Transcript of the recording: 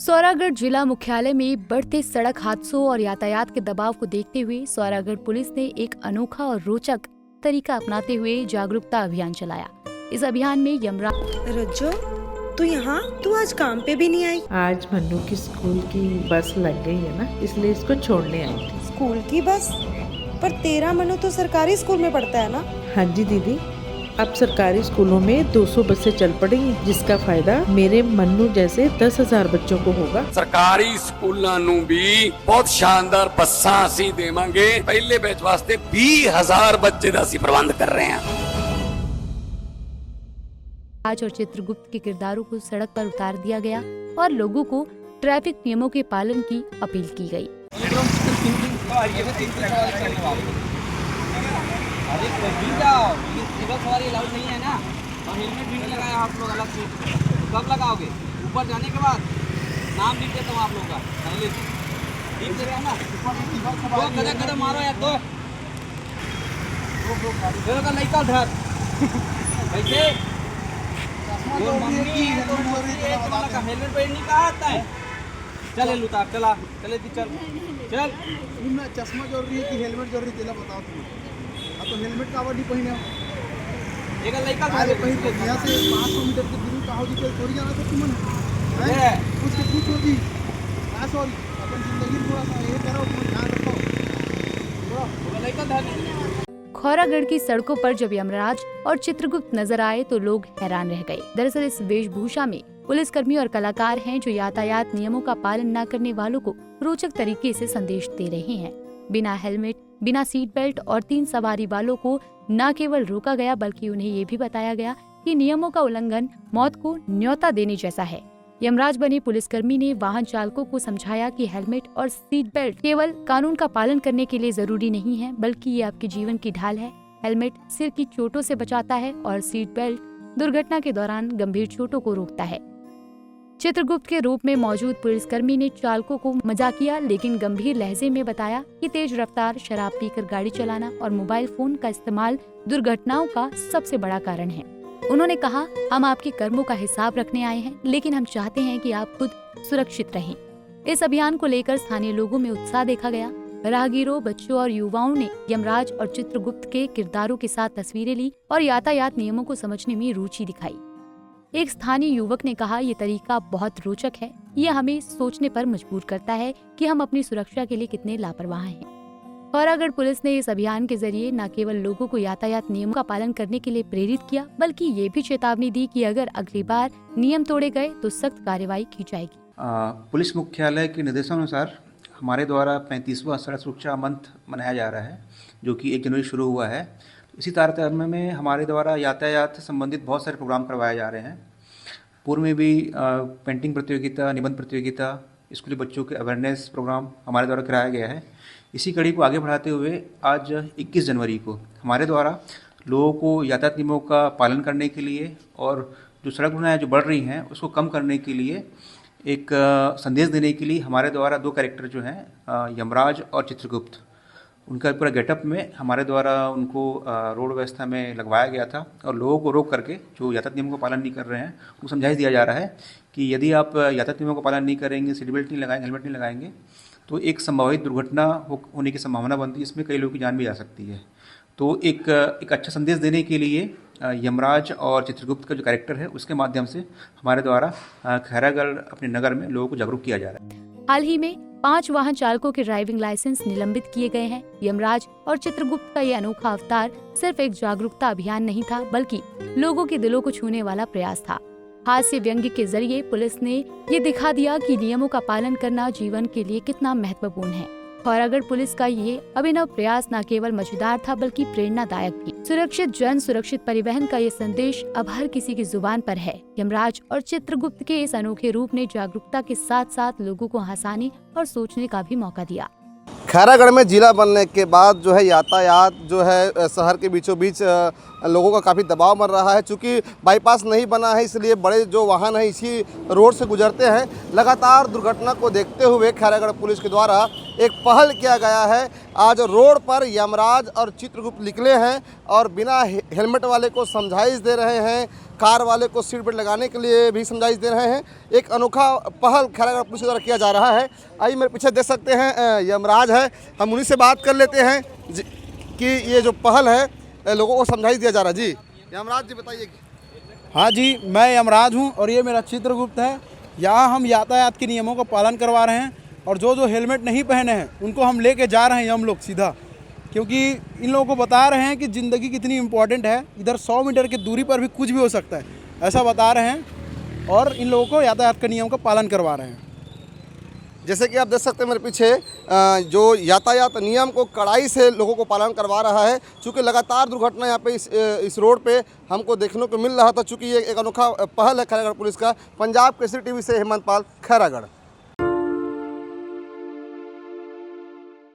सौरागढ़ जिला मुख्यालय में बढ़ते सड़क हादसों और यातायात के दबाव को देखते हुए सौरागढ़ पुलिस ने एक अनोखा और रोचक तरीका अपनाते हुए जागरूकता अभियान चलाया। इस अभियान में यमराज रज्जो, तू आज काम पे भी नहीं आई? आज मन्नू की स्कूल की बस लग गई है ना, इसलिए इसको छोड़ने आई थी। स्कूल की बस? पर तेरा मनु तो सरकारी स्कूल में पढ़ता है ना? हाँ जी दीदी, अब सरकारी स्कूलों में 200 बसें चल पड़ेंगी, जिसका फायदा मेरे मन्नू जैसे 10,000 बच्चों को होगा। सरकारी स्कूलों नू भी बहुत शानदार बसां असीं देवांगे। पहले बैच वास्ते 20,000 बच्चे दा असीं प्रबंध कर रहे हैं। आज और चित्रगुप्त के किरदारों को सड़क पर उतार दिया गया और लोगों को ट्रैफिक नियमों के पालन की अपील की गई। सवारी अलाउड नहीं है ना, और हेलमेट भी नहीं लगाया आप लोग अलग से। कब लगाओगे? ऊपर जाने के बाद नाम लिख देता हूँ आप लोगों का, पहले लिख दे रहे हैं ना। दो कदम कदम मारो यार, दो का नहीं का धर कैसे हेलमेट पहन नहीं कहा आता है। चले लुतार चला चले चल चल। चश्मा जरूरी है कि हेलमेट जरूरी है? बताओ तुम्हें। तो हेलमेट का आवड़ी पहिने एक लड़का अरे कहीं तो यहाँ से 500 मीटर के दूरी कहाँ जी थोड़ी जाना तो तुमने है कुछ के पूछ होती ना। सॉरी, अपन जिंदगी थोड़ा सा ये करो, ध्यान रखो। थोड़ा लड़का धर। खौरागढ़ की सड़कों पर जब यमराज और चित्रगुप्त नजर आए तो लोग हैरान रह गए। दरअसल इस वेशभूषा में पुलिसकर्मी और कलाकार हैं जो यातायात नियमों का पालन न करने वालों को रोचक तरीके से संदेश दे रहे हैं। बिना हेलमेट, बिना सीट बेल्ट और 3 सवारी वालों को न केवल रोका गया बल्कि उन्हें ये भी बताया गया कि नियमों का उल्लंघन मौत को न्योता देने जैसा है। यमराज बने पुलिसकर्मी ने वाहन चालकों को समझाया कि हेलमेट और सीट बेल्ट केवल कानून का पालन करने के लिए जरूरी नहीं है, बल्कि ये आपके जीवन की ढाल है। हेलमेट सिर की चोटों से बचाता है और सीट बेल्ट दुर्घटना के दौरान गंभीर चोटों को रोकता है। चित्रगुप्त के रूप में मौजूद पुलिसकर्मी ने चालकों को मजाकिया लेकिन गंभीर लहजे में बताया कि तेज रफ्तार, शराब पीकर गाड़ी चलाना और मोबाइल फोन का इस्तेमाल दुर्घटनाओं का सबसे बड़ा कारण है। उन्होंने कहा, हम आपके कर्मों का हिसाब रखने आए हैं, लेकिन हम चाहते हैं कि आप खुद सुरक्षित रहें। इस अभियान को लेकर स्थानीय लोगों में उत्साह देखा गया। राहगीरों, बच्चों और युवाओं ने यमराज और चित्रगुप्त के किरदारों के साथ तस्वीरें ली और यातायात नियमों को समझने में रुचि दिखाई। एक स्थानीय युवक ने कहा, ये तरीका बहुत रोचक है। ये हमें सोचने पर मजबूर करता है कि हम अपनी सुरक्षा के लिए कितने लापरवाह हैं। खौरागढ़ पुलिस ने इस अभियान के जरिए न केवल लोगों को यातायात नियमों का पालन करने के लिए प्रेरित किया, बल्कि ये भी चेतावनी दी कि अगर अगली बार नियम तोड़े गए तो सख्त कार्रवाई की जाएगी। पुलिस मुख्यालय के निर्देशानुसार हमारे द्वारा 35वां सड़क सुरक्षा मंथ मनाया जा रहा है, जो कि 1 जनवरी शुरू हुआ है। इसी तारतम्य में हमारे द्वारा यातायात से संबंधित बहुत सारे प्रोग्राम करवाए जा रहे हैं। पूर्व में भी पेंटिंग प्रतियोगिता, निबंध प्रतियोगिता, स्कूली बच्चों के अवेयरनेस प्रोग्राम हमारे द्वारा कराया गया है। इसी कड़ी को आगे बढ़ाते हुए आज 21 जनवरी को हमारे द्वारा लोगों को यातायात नियमों का पालन करने के लिए और जो सड़क दुर्घटनाएं जो बढ़ रही हैं उसको कम करने के लिए एक संदेश देने के लिए हमारे द्वारा 2 कैरेक्टर जो हैं, यमराज और चित्रगुप्त, उनका पूरा गेटअप में हमारे द्वारा उनको रोड व्यवस्था में लगवाया गया था और लोगों को रोक करके जो यातायात नियमों का पालन नहीं कर रहे हैं उनको समझाइश दिया जा रहा है कि यदि आप यातायात नियमों का पालन नहीं करेंगे, सीट बेल्ट नहीं लगाएंगे, हेलमेट नहीं लगाएंगे, तो एक संभावित दुर्घटना होने की संभावना बनती है। इसमें कई लोगों की जान भी जा सकती है। तो एक अच्छा संदेश देने के लिए यमराज और चित्रगुप्त का जो कैरेक्टर है उसके माध्यम से हमारे द्वारा खैरागढ़ अपने नगर में लोगों को जागरूक किया जा रहा है। हाल ही में 5 वाहन चालकों के ड्राइविंग लाइसेंस निलंबित किए गए हैं। यमराज और चित्रगुप्त का ये अनोखा अवतार सिर्फ एक जागरूकता अभियान नहीं था, बल्कि लोगों के दिलों को छूने वाला प्रयास था। हास्य व्यंग्य के जरिए पुलिस ने ये दिखा दिया कि नियमों का पालन करना जीवन के लिए कितना महत्वपूर्ण है। खौरागढ़ पुलिस का ये अभिनव प्रयास न केवल मजेदार था बल्कि प्रेरणादायक भी। सुरक्षित जन, सुरक्षित परिवहन का ये संदेश अब हर किसी की जुबान पर है। यमराज और चित्रगुप्त के इस अनोखे रूप ने जागरूकता के साथ साथ लोगों को हंसाने और सोचने का भी मौका दिया। खैरागढ़ में जिला बनने के बाद जो है यातायात जो है शहर के बीचों बीच लोगों का काफ़ी दबाव बन रहा है। चूँकि बाईपास नहीं बना है इसलिए बड़े जो वाहन हैं इसी रोड से गुजरते हैं। लगातार दुर्घटना को देखते हुए खैरागढ़ पुलिस के द्वारा एक पहल किया गया है। आज रोड पर यमराज और चित्रगुप्त निकले हैं और बिना हेलमेट वाले को समझाइश दे रहे हैं। कार वाले को सीट बेल्ट लगाने के लिए भी समझाइश दे रहे हैं। एक अनोखा पहल खैरागढ़ पुलिस द्वारा किया जा रहा है। आइए मेरे पीछे देख सकते हैं यमराज है, हम उन्हीं से बात कर लेते हैं कि ये जो पहल है लोगों को समझाइश दिया जा रहा है। जी यमराज जी बताइए। हाँ जी, मैं यमराज हूँ और ये मेरा चित्रगुप्त है। यहाँ हम यातायात के नियमों का पालन करवा रहे हैं और जो हेलमेट नहीं पहने हैं उनको हम लेके जा रहे हैं हम लोग सीधा, क्योंकि इन लोगों को बता रहे हैं कि ज़िंदगी कितनी इम्पोर्टेंट है। इधर 100 मीटर की दूरी पर भी कुछ भी हो सकता है, ऐसा बता रहे हैं और इन लोगों को यातायात के नियम का पालन करवा रहे हैं। जैसे कि आप देख सकते हैं मेरे पीछे जो यातायात नियम को कड़ाई से लोगों को पालन करवा रहा है। चूँकि लगातार दुर्घटना यहाँ पे इस रोड पे हमको देखने को मिल रहा था। चूँकि ये एक अनोखा पहल है खैरागढ़ पुलिस का। पंजाब केसरी टीवी से हेमंत पाल, खैरागढ़।